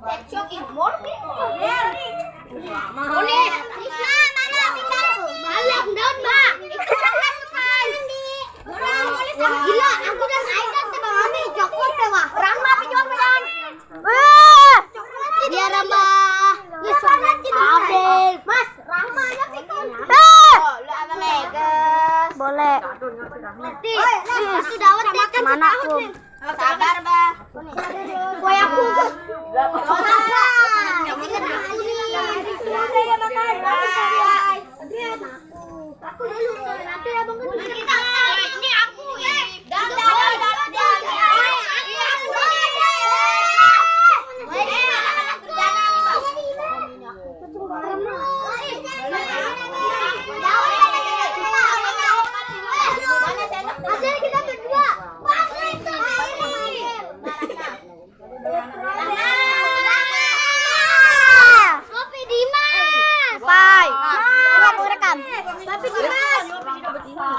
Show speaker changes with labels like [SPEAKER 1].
[SPEAKER 1] Gila, aku udah naik kan ke Mami, coklat deh, Wah. Rahma pencopet. Dia Rahma. Abel. Mas, Rahma aja pikir.
[SPEAKER 2] Boleh.
[SPEAKER 1] Itu dawet deh.
[SPEAKER 2] Mana aku?
[SPEAKER 1] Sabar, Bah. Kue aku. Aku dulu nanti abang kan ini aku ya. Kita berdua.